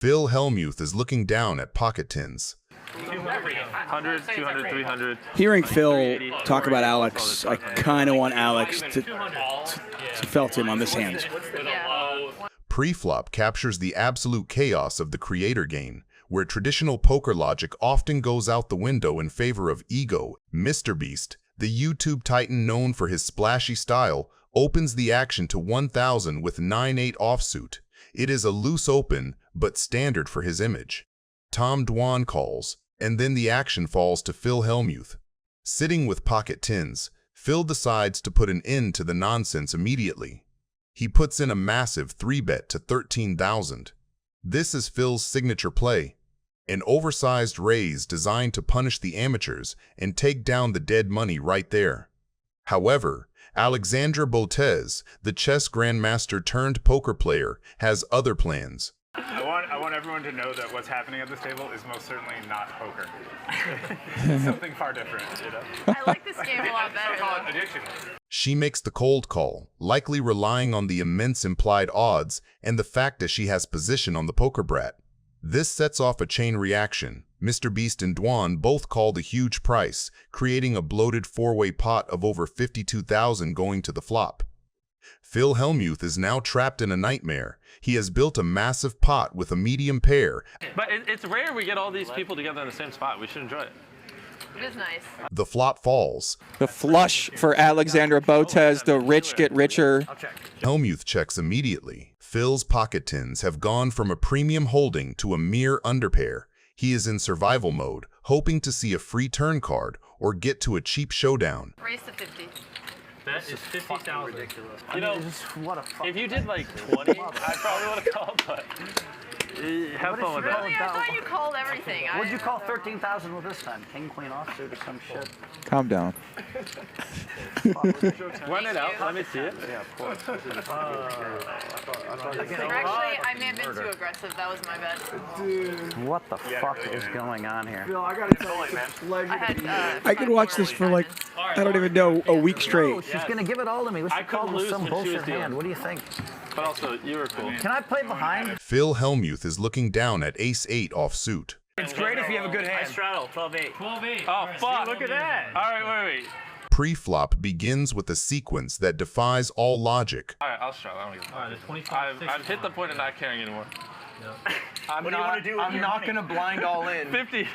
Phil Hellmuth is looking down at pocket tins. 100, 200, 300. Hearing Phil talk about Alex, I kind of want Alex to felt him on this hand. Pre-flop captures the absolute chaos of the creator game, where traditional poker logic often goes out the window in favor of ego. Mr. Beast, the YouTube titan known for his splashy style, opens the action to 1,000 with 9-8 offsuit. It is a loose open, but standard for his image. Tom Dwan calls, and then the action falls to Phil Hellmuth. Sitting with pocket tins, Phil decides to put an end to the nonsense immediately. He puts in a massive 3-bet to 13,000. This is Phil's signature play, an oversized raise designed to punish the amateurs and take down the dead money right there. However, Alexandra Botez, the chess grandmaster turned poker player, has other plans. I want everyone to know that what's happening at this table is most certainly not poker. Something far different, you know? I like this game a lot better. Call it addiction. She makes the cold call, likely relying on the immense implied odds and the fact that she has position on the poker brat. This sets off a chain reaction. Mr. Beast and Dwan both called a huge price, creating a bloated four-way pot of over 52,000 going to the flop. Phil Hellmuth is now trapped in a nightmare. He has built a massive pot with a medium pair. But it's rare we get all these people together in the same spot. We should enjoy it. It is nice. The flop falls. The flush for Alexandra Botez, the rich get richer. Hellmuth checks immediately. Phil's pocket tins have gone from a premium holding to a mere underpair. He is in survival mode, hoping to see a free turn card or get to a cheap showdown. Raise to 50. That is 50,000. You know, if you did like 20, I probably would have called, but have fun with that. Really? I thought you called everything. What'd you call 13,000 with this time? King, queen offsuit or some shit? Calm down. Run it out. Let me see it. Yeah, of course. Actually, I may have been too aggressive. That was my bad. What the fuck is going on here? Phil, I gotta tell you, it's a pleasure I had, I could watch this for like, I don't even know, a week straight. No, she's gonna give it all to me. We should call this some bullshit hand. What do you think? But also, you were cool. Can I play behind? Phil Hellmuth is looking down at ace-8 offsuit. It's great if you have a good hand. I straddle, 12-8. 12-8. Oh, fuck. Look at that. All right, wait. Pre-flop begins with a sequence that defies all logic. All right, I'll straddle. I don't give a fuck. All right, 25. I've hit the point of not caring anymore. What do you want to do? I'm not going to blind all in. 50.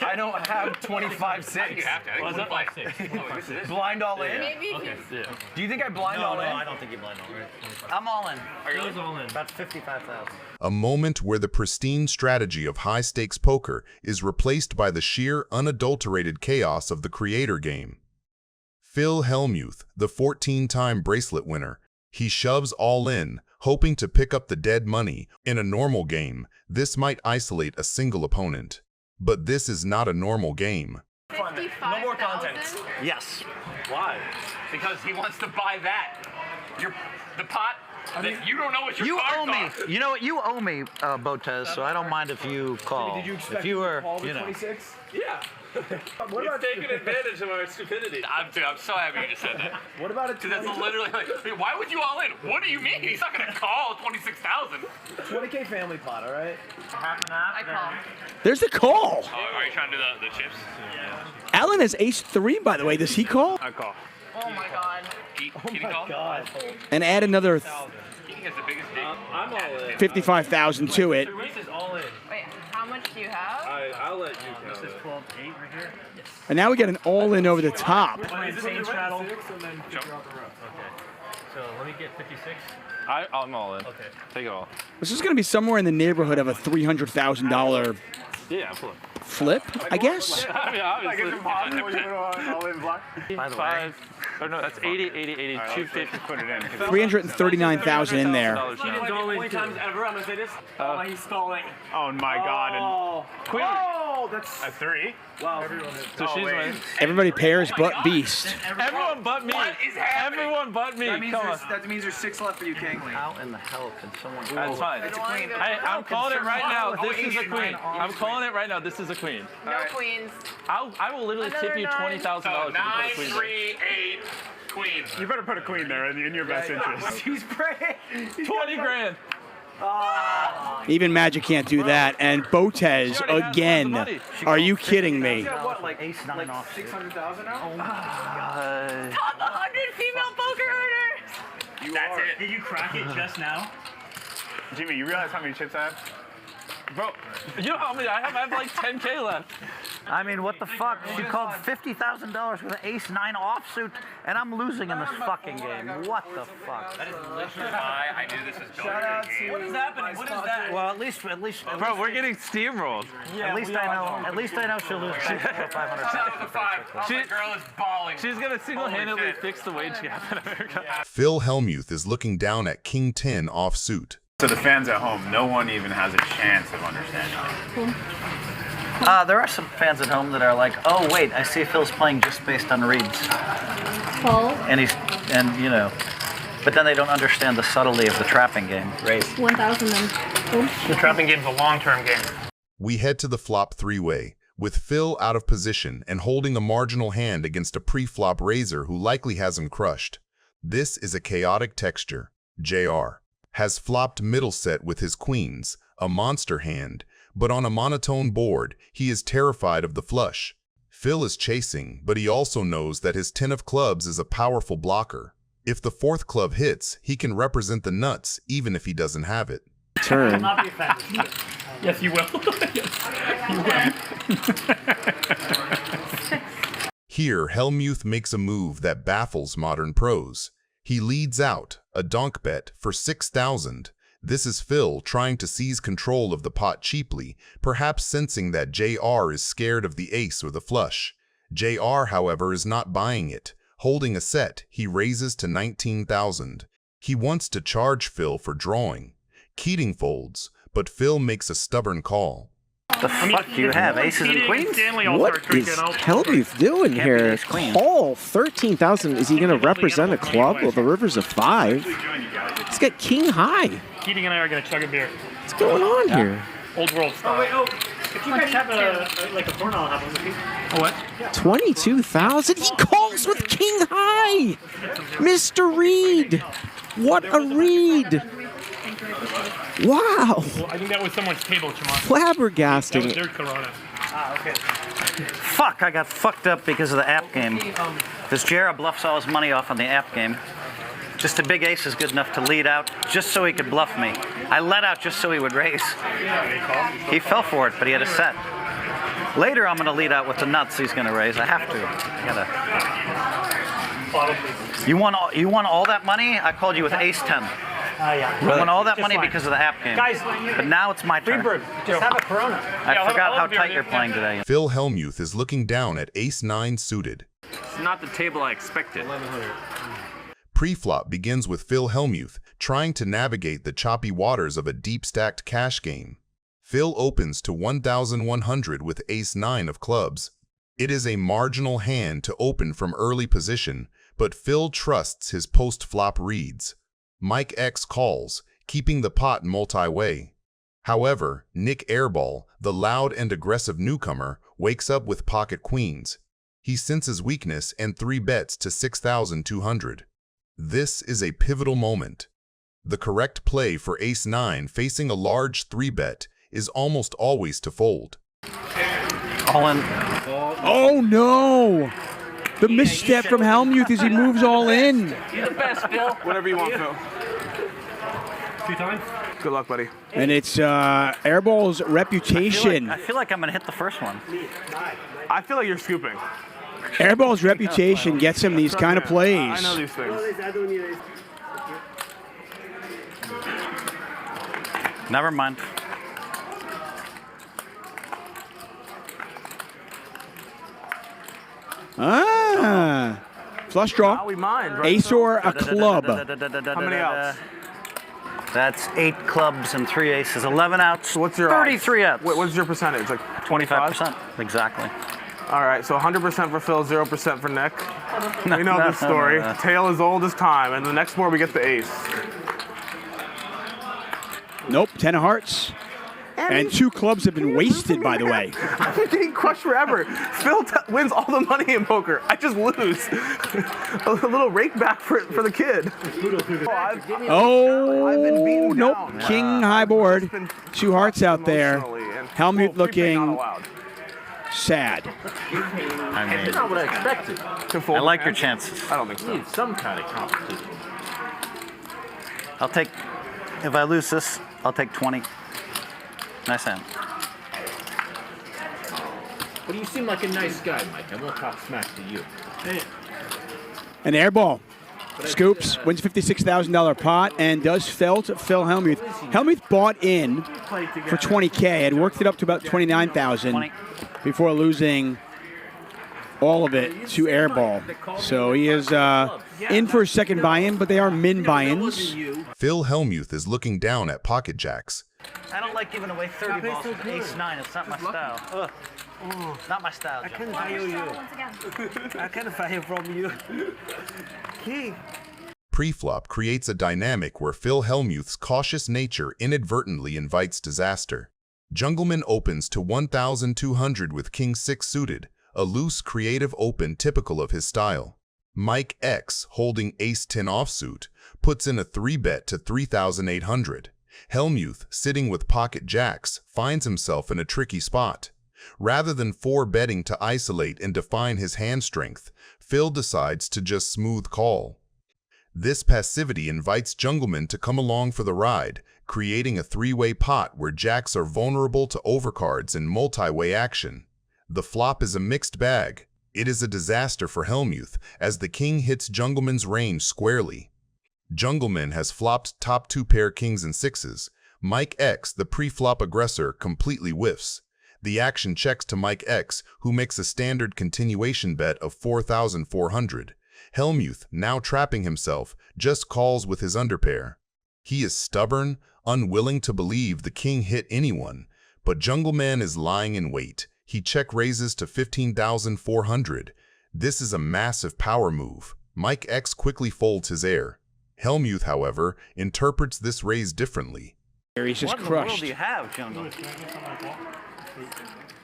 I don't have 25-6. You have to. I think 25-6. Blind all in? Maybe if you... Yeah. Do you think I blind all in? No, I don't think you blind all in. I'm all in. Are you all in? About 55,000. A moment where the pristine strategy of high-stakes poker is replaced by the sheer, unadulterated chaos of the creator game. Phil Hellmuth, the 14-time bracelet winner, he shoves all in, hoping to pick up the dead money. In a normal game, this might isolate a single opponent. But this is not a normal game. 55,000? No more content. Yes. Why? Because he wants to buy that. The pot that you don't know what your You cards owe me. are. You know what? You owe me, Botez, so I don't mind if you call. Did you expect if you were, to call the you know. 26? Yeah. What about taking advantage of our stupidity. I'm so happy you just said that. What about a Because that's 20, literally like, why would you all in? What do you mean? He's not going to call 26,000. 20K family pot, all right? I call. There's the call. Are you trying to do the chips? Alan has ace-3, by the way. Does he call? I call. Oh my god. Can you call? God. And add another He has the biggest dick. I'm all in. 55,000 to it. Reese is all in. Wait, how much do you have? I'll let you count it. 12-8 right here. And now we get an all-in over the top. Insane straddle. So let me get 56. I'm all in. Okay. Take it all. This is going to be somewhere in the neighborhood of a $300,000 Yeah, flip. flip, I guess. I mean, obviously. All in block. By the way, 5. Oh no, that's 80, 80, 80, 250. Put it in. 339,000 in there. $300,000 times ever, I'm gonna say this. He's stalling. Oh my god. Oh, Queen. oh, that's... A 3? Wow. So she's wait. winning. Everybody pairs but Beast. Everyone but me. What is happening? Everyone but me. Come on. That means there's 6 left for you, King. how in the hell can someone? That's fine. It's a queen. Hey, I'm calling it right now. This is a ace queen. nine I'm calling it right now. This is a queen. No queens. I will literally tip you Another $20,000 So if you 9, put a queen 3, 8, queen. You better put a queen there in your best interest. He's praying. 20 grand. Even Magic can't do that. And Botez again. Are you kidding me? What, like ace nine off? 600,000 now? Top 100 female poker owners. That's it. Did you crack it just now? Jimmy, you realize how many chips I have? Bro, you know how many I have? I have like 10K left. I mean, what the fuck? She called $50,000 with an ace nine offsuit, and I'm losing in this fucking game. What the fuck? That is literally why I knew this was going to be a game. What is happening? What is that? Well, at least. Bro, we're getting steamrolled. At least I know she'll lose back to Shout out to the five. Oh, She- my girl is balling. She's gonna single-handedly shit. fix the wage gap in America. Phil Hellmuth is looking down at King 10 offsuit. To the fans at home, no one even has a chance of understanding. There are some fans at home that are like, oh wait, I see Phil's playing just based on reads. And you know, but then they don't understand the subtlety of the trapping game. Raise. 1,000 then. Boom. The trapping game's a long-term game. We head to the flop three-way, with Phil out of position and holding a marginal hand against a pre-flop raiser who likely has him crushed. This is a chaotic texture. JR has flopped middle set with his queens, a monster hand, but on a monotone board, he is terrified of the flush. Phil is chasing, but he also knows that his 10 of clubs is a powerful blocker. If the fourth club hits, he can represent the nuts even if he doesn't have it. Turn. Not be offended. Yes, you will. Here, Hellmuth makes a move that baffles modern pros. He leads out, a donk bet, for 6,000. This is Phil trying to seize control of the pot cheaply, perhaps sensing that JR is scared of the ace or the flush. JR, however, is not buying it. Holding a set, he raises to 19,000. He wants to charge Phil for drawing. Keating folds, but Phil makes a stubborn call. The fuck do you have? Aces and queens? What is Hellmuth doing here? Call 13,000. Is he going to represent a club? Well, the river's a 5. He's got king high. Keating and I are going to chug a beer. What's going on here? Old world style. Oh, wait, if you guys have a porno, I'll have one with you. What? 22,000. He calls with king high. Mr. Reed. What a read. Wow. Well, I think that was someone's table, Chimon. Flabbergasting. That was their Corona. Okay. Fuck, I got fucked up because of the app game. This Jarrah bluffs all his money off on the app game. Just a big ace is good enough to lead out just so he could bluff me. I let out just so he would raise. He fell for it, but he had a set. Later I'm going to lead out with the nuts he's going to raise. I have to. You won all that money? I called you with ace 10. Yeah. I won all that Just money fine. because of the app game. Guys, but now it's my turn. Freebird, just have a Corona. I forgot how tight you're playing today. Phil Hellmuth is looking down at ace-9 suited. It's not the table I expected. Pre-flop begins with Phil Hellmuth trying to navigate the choppy waters of a deep-stacked cash game. Phil opens to 1,100 with ace-9 of clubs. It is a marginal hand to open from early position, but Phil trusts his post-flop reads. Mike X calls, keeping the pot multi-way. However, Nick Airball, the loud and aggressive newcomer, wakes up with pocket queens. He senses weakness and 3-bets to 6,200. This is a pivotal moment. The correct play for ace-9 facing a large 3-bet is almost always to fold. All in. Oh no! The misstep from Hellmuth as he moves all in. You're the best, Phil. Whatever you want, Phil. 2 times? Good luck, buddy. And it's Airball's reputation. I feel like I'm going to hit the first one. I feel like you're scooping. Airball's reputation gets him these kind of plays. I know these things. Never mind. Ah, flush draw. We mind, right? Ace or a club. How many outs? That's 8 clubs and 3 aces. 11 outs. What's your 33 outs. What's your percentage? Like 25%. Exactly. All right, so 100% for Phil, 0% for Nick. We know this story. Tale as old as time, and the next board we get the ace. Nope, 10 of hearts. And 2 clubs have been wasted, by the way. I've been getting crushed forever. Phil wins all the money in poker. I just lose. A little rake back for the kid. I've been beaten nope. down. King high board. 2 hearts out there. Hellmuth looking sad. That's not what I expected. I like your chances. I don't think so. Need some kind of competition. I'll take, if I lose this, I'll take 20. Nice hand. But you seem like a nice guy, Mike. I won't talk smack to you. An airball. Scoops, wins $56,000 pot, and does fell to Phil Hellmuth. Hellmuth bought in for $20K, had worked it up to about $29,000 before losing all of it to Airball. So he is in for a second buy-in, but they are min buy-ins. Phil Hellmuth is looking down at pocket jacks. I don't like giving away 30 balls with ace-9. It's not my style. Ugh. Not my style, John. Once again. I can fire from you. King. Preflop creates a dynamic where Phil Hellmuth's cautious nature inadvertently invites disaster. Jungleman opens to 1,200 with King-6 suited, a loose, creative open typical of his style. Mike X, holding Ace-10 offsuit, puts in a 3-bet to 3,800. Hellmuth, sitting with pocket jacks, finds himself in a tricky spot. Rather than 4-betting to isolate and define his hand strength, Phil decides to just smooth call. This passivity invites Jungleman to come along for the ride, creating a 3-way pot where jacks are vulnerable to overcards and multi-way action. The flop is a mixed bag. It is a disaster for Hellmuth as the king hits Jungleman's range squarely. Jungleman has flopped top 2 pair kings and 6s. Mike X, the pre-flop aggressor, completely whiffs. The action checks to Mike X, who makes a standard continuation bet of 4,400. Hellmuth, now trapping himself, just calls with his underpair. He is stubborn, unwilling to believe the king hit anyone, but Jungleman is lying in wait. He check raises to 15,400. This is a massive power move. Mike X quickly folds his air. Hellmuth, however, interprets this raise differently. He's just What in the world crushed. do you have, Jungle?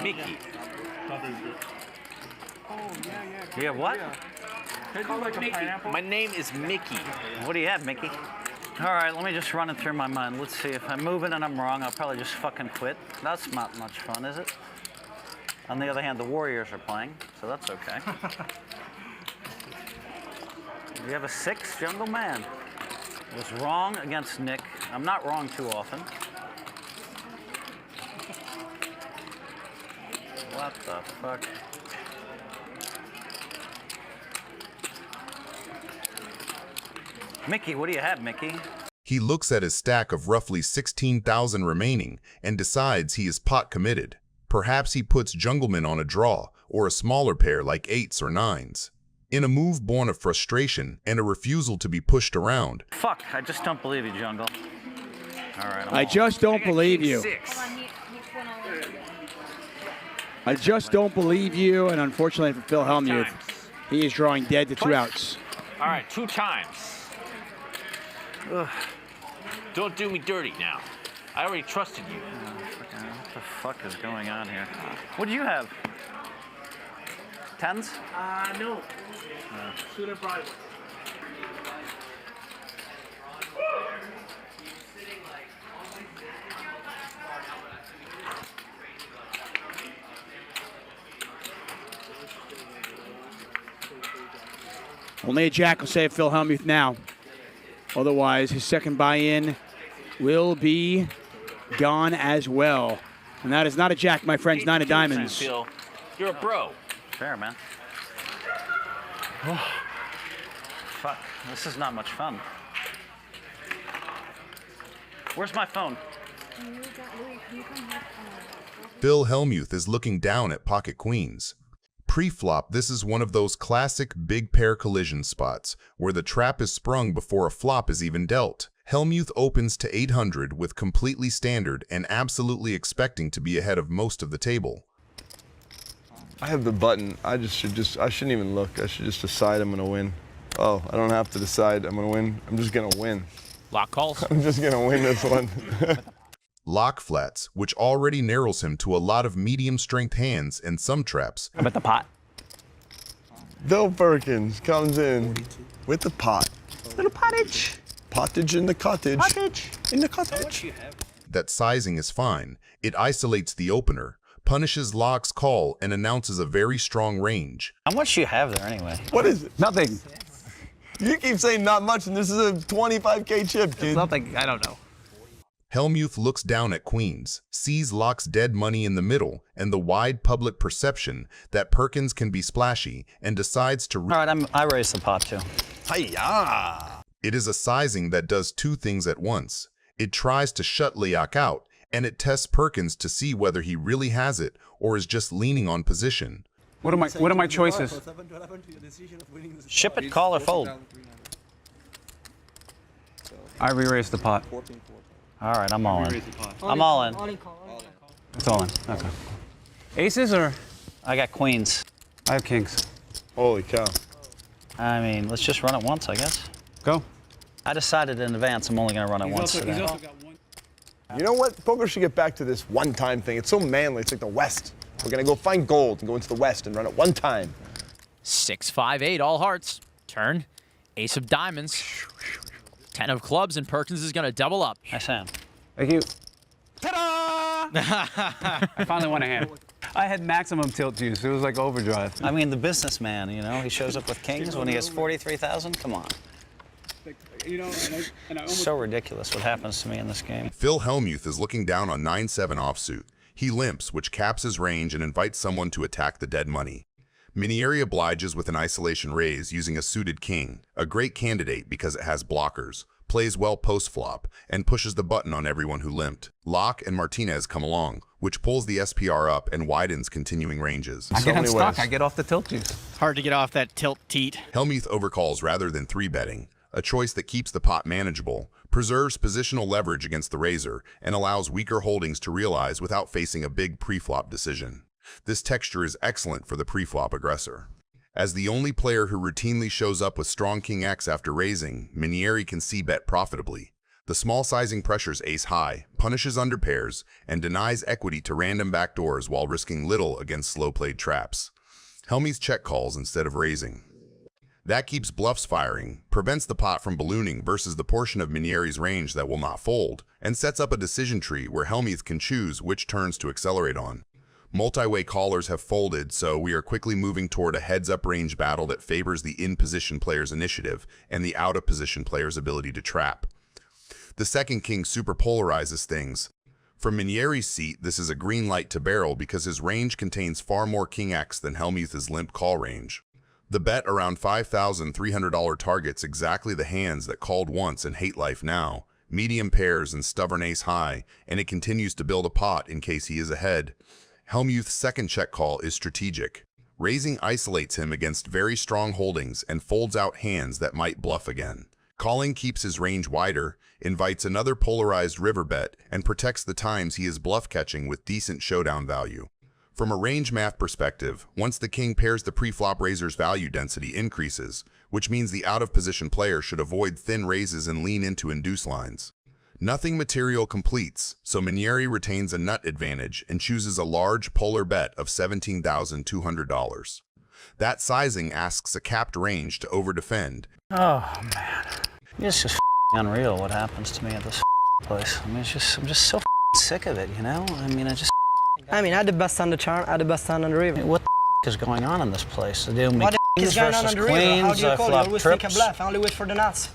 Mickey. You have what? My name is Mickey. What do you have, Mickey? All right, let me just run it through my mind. Let's see. If I'm moving and I'm wrong, I'll probably just fucking quit. That's not much fun, is it? On the other hand, the Warriors are playing, so that's okay. You have a 6, Jungle Man. I was wrong against Nick. I'm not wrong too often. What the fuck? Mickey, what do you have, Mickey? He looks at his stack of roughly 16,000 remaining and decides he is pot committed. Perhaps he puts Jungleman on a draw or a smaller pair like 8s or 9s. In a move born of frustration and a refusal to be pushed around. Fuck, I just don't believe you, Jungle. All right, I just don't believe you. I just don't believe you, and unfortunately for Phil Hellmuth, he is drawing dead to 2 outs. All right, 2 times. Ugh. Don't do me dirty now. I already trusted you. What the fuck is going on here? What do you have? 10s? No. Shooter private. Only a jack will save Phil Hellmuth now. Otherwise, his second buy-in will be gone as well. And that is not a jack, my friends, 9 of diamonds. Phil, you're a bro. Fair, man. Fuck, this is not much fun. Where's my phone? Phil Hellmuth is looking down at pocket queens. Pre-flop, this is one of those classic big pair collision spots where the trap is sprung before a flop is even dealt. Hellmuth opens to 800 with completely standard and absolutely expecting to be ahead of most of the table. I have the button. I shouldn't even look. I should just decide I'm gonna win. Oh, I don't have to decide I'm gonna win. I'm just gonna win. Lock calls. I'm just gonna win this one. lock flats, which already narrows him to a lot of medium-strength hands and some traps. How about the pot? Bill Perkins comes in with the pot. Little pottage. Pottage in the cottage. Pottage. In the cottage. That sizing is fine. It isolates the opener, punishes Lock's call, and announces a very strong range. How much do you have there anyway? What is it? Nothing. You keep saying not much, and this is a 25K chip, kid. Nothing. I don't know. Hellmuth looks down at queens, sees Lock's dead money in the middle and the wide public perception that Perkins can be splashy, and decides to... All right, I raise the pot too. Hi-ya! It is a sizing that does two things at once. It tries to shut Leak out, and it tests Perkins to see whether he really has it or is just leaning on position. What are my choices? Ship it, call, or fold. I re-raise the pot. All right, I'm all in. I'm all in. It's all in. Okay. Aces or? I got queens. I have kings. Holy cow. I mean, let's just run it once, I guess. Go. I decided in advance I'm only going to run it once today. You know what? Poker should get back to this one-time thing. It's so manly. It's like the West. We're going to go find gold and go into the West and run it one time. 6-5-8, all hearts. Turn. Ace of diamonds. 10 of clubs, and Perkins is going to double up. Hi, Sam. Thank you. Ta-da! I finally won a hand. I had maximum tilt juice. It was like overdrive. I mean, the businessman, you know, he shows up with kings when he has 43,000. Come on. You know, So ridiculous what happens to me in this game. Phil Hellmuth is looking down on 9-7 offsuit. He limps, which caps his range and invites someone to attack the dead money. Minieri obliges with an isolation raise using a suited king, a great candidate because it has blockers, plays well post-flop, and pushes the button on everyone who limped. Locke and Martinez come along, which pulls the SPR up and widens continuing ranges. I get unstuck. I get off the tilt juice. Hard to get off that tilt teat. Hellmuth overcalls rather than 3-betting, a choice that keeps the pot manageable, preserves positional leverage against the razor, and allows weaker holdings to realize without facing a big pre-flop decision. This texture is excellent for the pre-flop aggressor. As the only player who routinely shows up with strong King X after raising, Minieri can c-bet profitably. The small sizing pressures ace high, punishes under pairs, and denies equity to random backdoors while risking little against slow-played traps. Hellmuth check calls instead of raising. That keeps bluffs firing, prevents the pot from ballooning versus the portion of Minieri's range that will not fold, and sets up a decision tree where Hellmuth can choose which turns to accelerate on. Multi-way callers have folded, so we are quickly moving toward a heads-up range battle that favors the in-position player's initiative and the out-of-position player's ability to trap. The second king super polarizes things. From Minieri's seat, this is a green light to barrel because his range contains far more King X than Hellmuth's limp call range. The bet around $5,300 targets exactly the hands that called once and hate life now, medium pairs and stubborn ace high, and it continues to build a pot in case he is ahead. Hellmuth's second check call is strategic. Raising isolates him against very strong holdings and folds out hands that might bluff again. Calling keeps his range wider, invites another polarized river bet, and protects the times he is bluff catching with decent showdown value. From a range math perspective, once the king pairs the pre-flop raiser's value density increases, which means the out-of-position player should avoid thin raises and lean into induce lines. Nothing material completes, so Minieri retains a nut advantage and chooses a large polar bet of $17,200. That sizing asks a capped range to overdefend. Oh, man. It's just unreal what happens to me at this place. I mean, I'm just so sick of it, you know? I mean, I had the best hand to chart, I had the best hand on the river. What the is going on in this place? They do me kings versus queens, I flop trips. I only wait for the nuts.